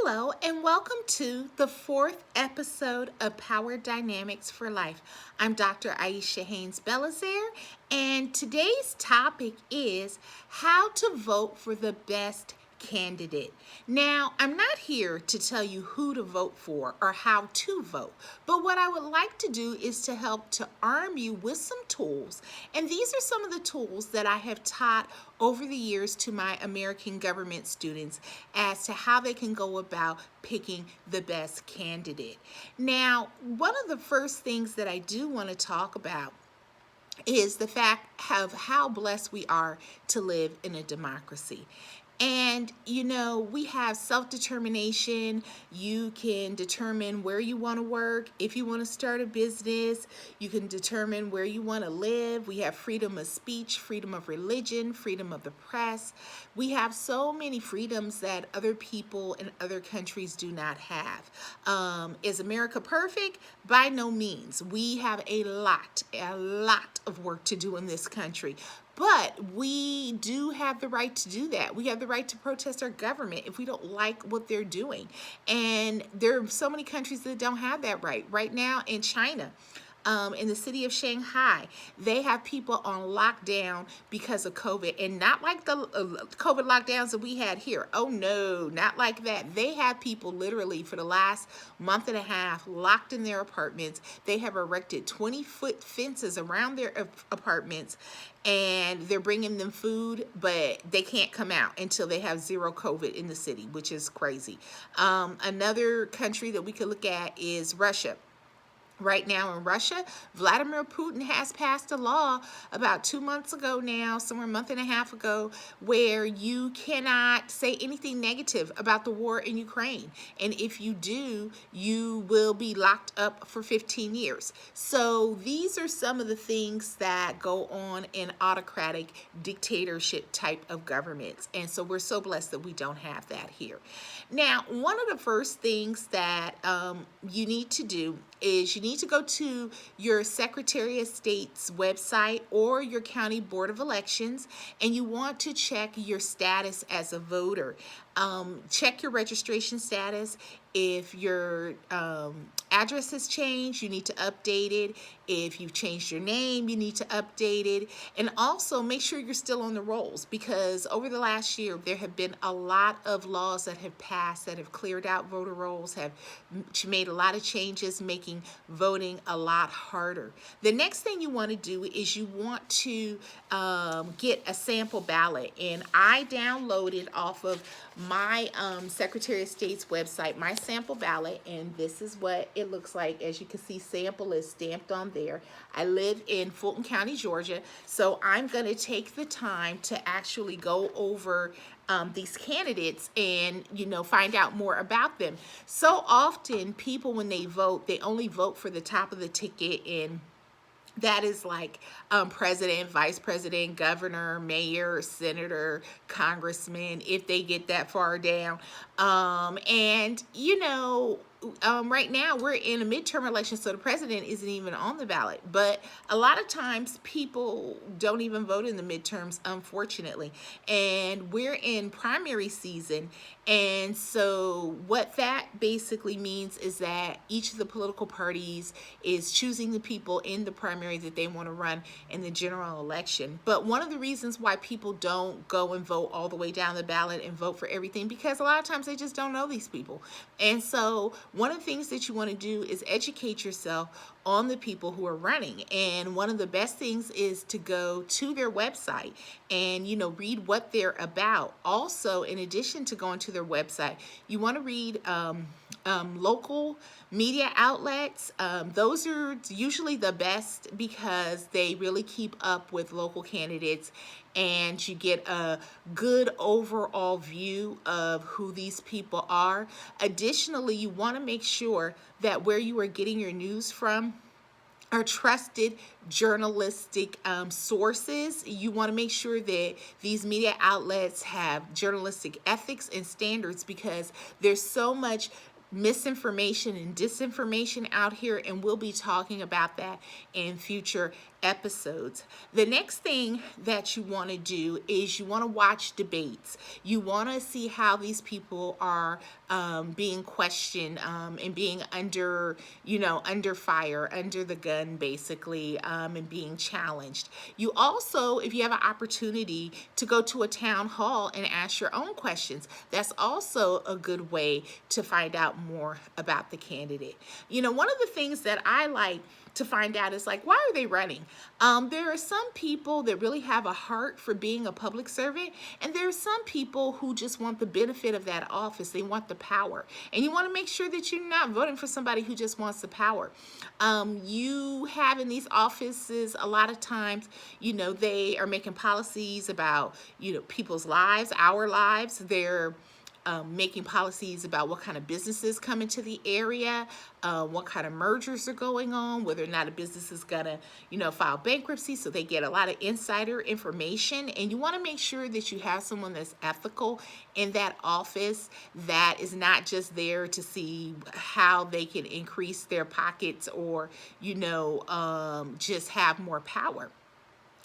Hello, and welcome to the fourth episode of Power Dynamics for Life. I'm Dr. Aisha Haynes-Belizaire, and today's topic is how to vote for the best candidate. Now, I'm not here to tell you who to vote for or how to vote, but what I would like to do is to help to arm you with some tools. And these are some of the tools that I have taught over the years to my American government students as to how they can go about picking the best candidate. Now, one of the first things that I do want to talk about is the fact of how blessed we are to live in a democracy. And we have self-determination. You can determine where you want to work. If you want to start a business, you can determine where you want to live. We have freedom of speech, freedom of religion, freedom of the press. We have so many freedoms that other people in other countries do not have. Is America perfect? By no means. We have a lot of work to do in this country. But we do have the right to do that. We have the right to protest our government if we don't like what they're doing. And there are so many countries that don't have that right. Right now in China, in the city of Shanghai, they have people on lockdown because of COVID, and not like the COVID lockdowns that we had here. Oh no, not like that. They have people literally for the last month and a half locked in their apartments. They have erected 20-foot fences around their apartments, and they're bringing them food, but they can't come out until they have zero COVID in the city, which is crazy. Another country that we could look at is Russia. Right now in Russia, Vladimir Putin has passed a law about 2 months ago now, somewhere a month and a half ago, where you cannot say anything negative about the war in Ukraine. And if you do, you will be locked up for 15 years. So these are some of the things that go on in autocratic dictatorship type of governments. And so we're so blessed that we don't have that here. Now, one of the first things that you need to do is you need to go to your Secretary of State's website or your county board of elections, and you want to check your status as a voter. Check your registration status. If your address has changed, you need to update it. If you've changed your name, you need to update it. And also make sure you're still on the rolls, because over the last year, there have been a lot of laws that have passed that have cleared out voter rolls, have made a lot of changes, making voting a lot harder. The next thing you want to do is you want to get a sample ballot. And I downloaded off of my Secretary of State's website, my sample ballot, and this is what it looks like. As you can see, sample is stamped on there. I live in Fulton County, Georgia, so I'm going to take the time to actually go over these candidates and find out more about them. So often people, when they vote, they only vote for the top of the ticket, and that is like president, vice president, governor, mayor, senator, congressman, if they get that far down. Right now we're in a midterm election, so the president isn't even on the ballot. But a lot of times people don't even vote in the midterms, unfortunately. And we're in primary season. And so what that basically means is that each of the political parties is choosing the people in the primary that they want to run in the general election. But one of the reasons why people don't go and vote all the way down the ballot and vote for everything, because a lot of times they just don't know these people. And so one of the things that you want to do is educate yourself on the people who are running. And one of the best things is to go to their website and, read what they're about. Also, in addition to going to their website, you want to read local media outlets. Those are usually the best because they really keep up with local candidates, and you get a good overall view of who these people are. Additionally, you want to make sure that where you are getting your news from are trusted journalistic sources. You want to make sure that these media outlets have journalistic ethics and standards, because there's so much misinformation and disinformation out here, and we'll be talking about that in future episodes. The next thing that you want to do is you want to watch debates. You want to see how these people are being questioned and being under, under fire, under the gun, basically, and being challenged. You also, if you have an opportunity to go to a town hall and ask your own questions, that's also a good way to find out more about the candidate. One of the things that I like to find out is like, why are they running? There are some people that really have a heart for being a public servant, and there are some people who just want the benefit of that office. They want the power, and you want to make sure that you're not voting for somebody who just wants the power. You have in these offices a lot of times, they are making policies about, people's lives, our lives. They're making policies about what kind of businesses come into the area, what kind of mergers are going on, whether or not a business is gonna, file bankruptcy, so they get a lot of insider information. And you want to make sure that you have someone that's ethical in that office, that is not just there to see how they can increase their pockets or, just have more power.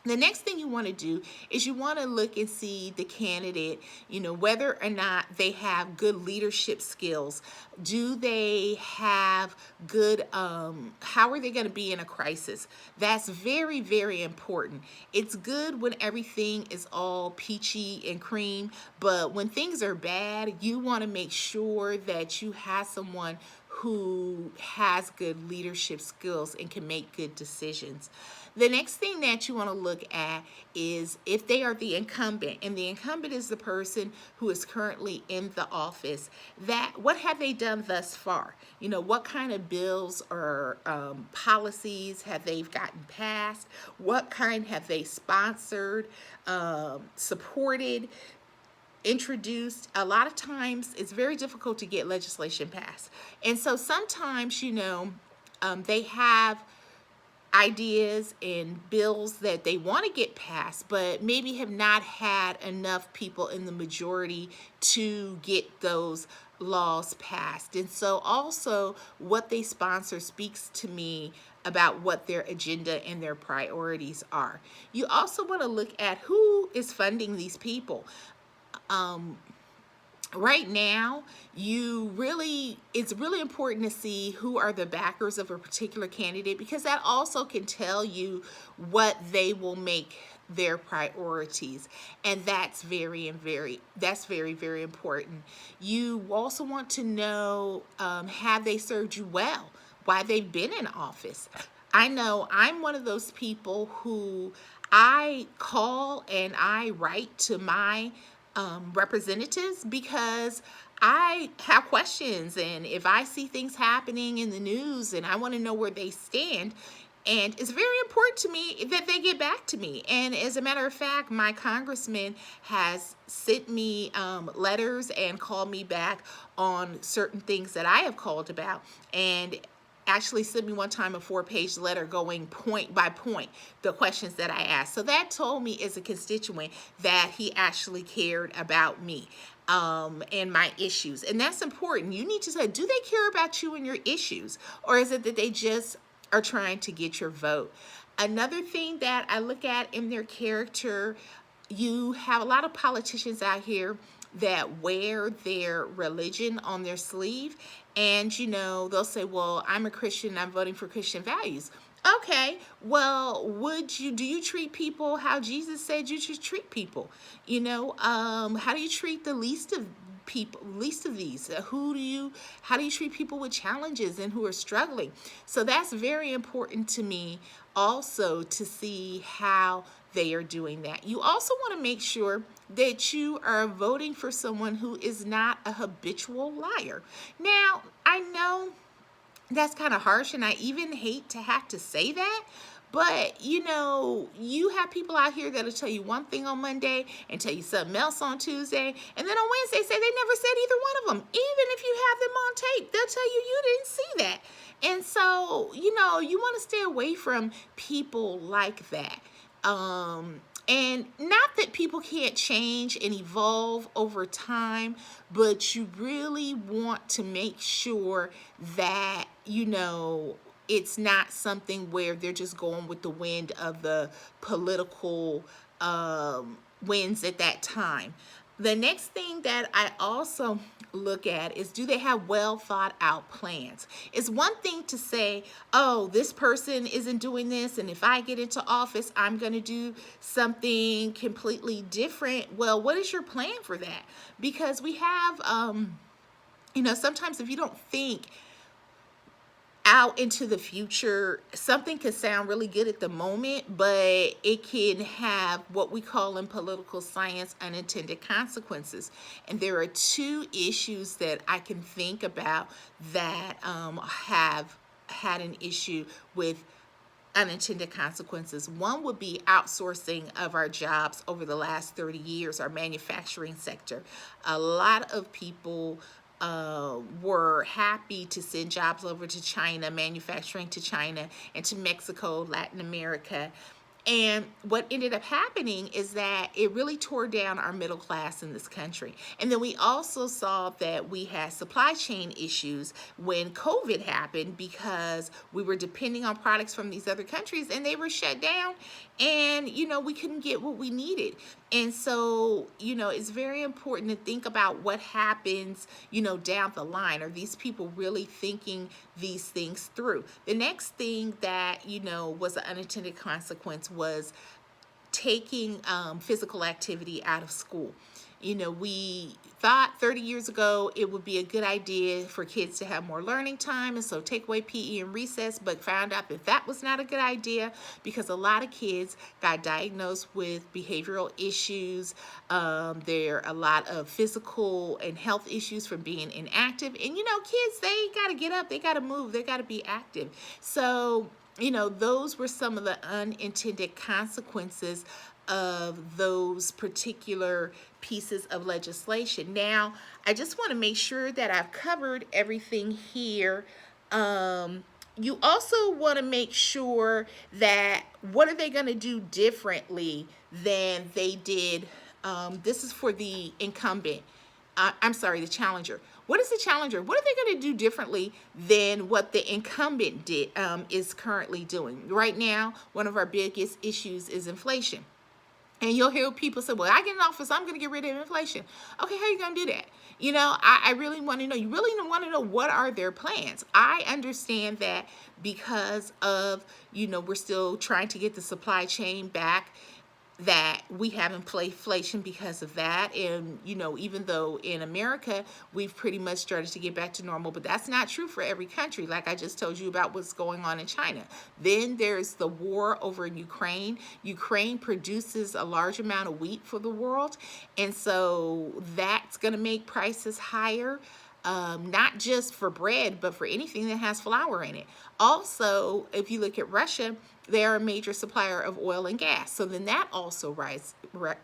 The next thing you want to do is you want to look and see the candidate, whether or not they have good leadership skills. Do they have good, how are they going to be in a crisis? That's very, very important. It's good when everything is all peachy and cream, but when things are bad, you want to make sure that you have someone who has good leadership skills and can make good decisions. The next thing that you want to look at is if they are the incumbent, and the incumbent is the person who is currently in the office, that what have they done thus far? What kind of bills or policies have they gotten passed? What kind have they sponsored, supported, introduced? A lot of times it's very difficult to get legislation passed. And so sometimes, they have ideas and bills that they want to get passed, but maybe have not had enough people in the majority to get those laws passed. And so also what they sponsor speaks to me about what their agenda and their priorities are. You also want to look at who is funding these people. Right now, it's really important to see who are the backers of a particular candidate, because that also can tell you what they will make their priorities, and that's very, very important. You also want to know, have they served you well while they've been in office? I know I'm one of those people who I call and I write to my representatives, because I have questions, and if I see things happening in the news and I want to know where they stand, and it's very important to me that they get back to me. And as a matter of fact, my congressman has sent me letters and called me back on certain things that I have called about, and actually sent me one time a 4-page letter going point by point the questions that I asked. So that told me as a constituent that he actually cared about me and my issues. And that's important. You need to say, do they care about you and your issues? Or is it that they just are trying to get your vote? Another thing that I look at in their character, you have a lot of politicians out here that wear their religion on their sleeve, and they'll say, well, I'm a Christian and I'm voting for Christian values. Okay, well, do you treat people how Jesus said you should treat people? How do you treat the least of these? How do you treat people with challenges and who are struggling? So that's very important to me also, to see how they are doing that. You also want to make sure that you are voting for someone who is not a habitual liar. Now, I know that's kind of harsh, and I even hate to have to say that, but you have people out here that'll tell you one thing on Monday and tell you something else on Tuesday, and then on Wednesday say they never said either one of them. Even if you have them on tape, they'll tell you didn't see that. And so, you want to stay away from people like that. And not that people can't change and evolve over time, but you really want to make sure that, it's not something where they're just going with the wind of the political winds at that time. The next thing that I also look at is, do they have well thought out plans? It's one thing to say, oh, this person isn't doing this, and if I get into office, I'm going to do something completely different. Well, what is your plan for that? Because we have, sometimes if you don't think out into the future, something could sound really good at the moment, but it can have what we call in political science unintended consequences. And there are two issues that I can think about that have had an issue with unintended consequences. One would be outsourcing of our jobs over the last 30 years, our manufacturing sector. A lot of people were happy to send jobs over to China, manufacturing to China and to Mexico, Latin America. And what ended up happening is that it really tore down our middle class in this country. And then we also saw that we had supply chain issues when COVID happened, because we were depending on products from these other countries and they were shut down, and we couldn't get what we needed. And so it's very important to think about what happens down the line. Are these people really thinking these things through? The next thing that was an unintended consequence was taking physical activity out of school. We thought 30 years ago it would be a good idea for kids to have more learning time, and so take away PE and recess, but found out that that was not a good idea, because a lot of kids got diagnosed with behavioral issues. There are a lot of physical and health issues from being inactive. And kids, they got to get up, they got to move, they got to be active. So those were some of the unintended consequences of those particular pieces of legislation. Now, I just want to make sure that I've covered everything here. You also want to make sure that what are they going to do differently than they did. This is for the incumbent. The challenger. What is the challenger? What are they going to do differently than what the incumbent is currently doing? Right now, one of our biggest issues is inflation. And you'll hear people say, well, I get in office, I'm going to get rid of inflation. Okay, how are you going to do that? I really want to know. You really want to know what are their plans. I understand that because of, we're still trying to get the supply chain back, that we have inflation because of that. And, even though in America, we've pretty much started to get back to normal, but that's not true for every country. Like I just told you about what's going on in China. Then there's the war over in Ukraine. Ukraine produces a large amount of wheat for the world. And so that's going to make prices higher. Not just for bread, but for anything that has flour in it. Also, if you look at Russia, they are a major supplier of oil and gas. So then that also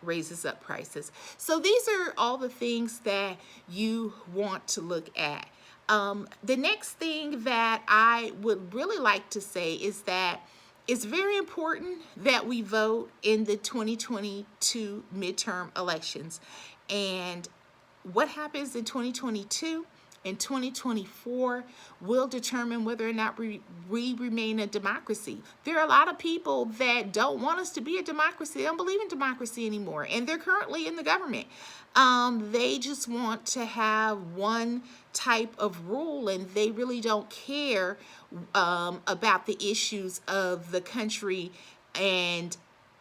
raises up prices. So these are all the things that you want to look at. The next thing that I would really like to say is that it's very important that we vote in the 2022 midterm elections. And what happens in 2022 and 2024 will determine whether or not we remain a democracy. There are a lot of people that don't want us to be a democracy. They don't believe in democracy anymore, and they're currently in the government. They just want to have one type of rule, and they really don't care about the issues of the country and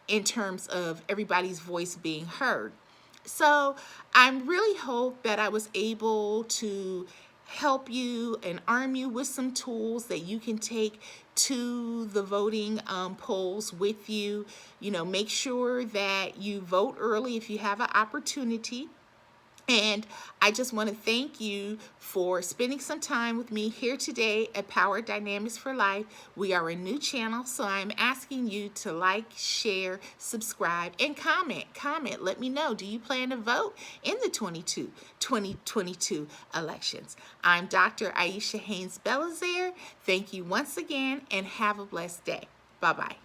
in terms of everybody's voice being heard. So I really hope that I was able to help you and arm you with some tools that you can take to the voting polls with you. Make sure that you vote early if you have an opportunity. And I just want to thank you for spending some time with me here today at Power Dynamics for Life. We are a new channel, so I'm asking you to like, share, subscribe, and comment. Let me know, do you plan to vote in the 2022 elections? I'm Dr. Aisha Haynes-Belizaire. Thank you once again, and have a blessed day. Bye-bye.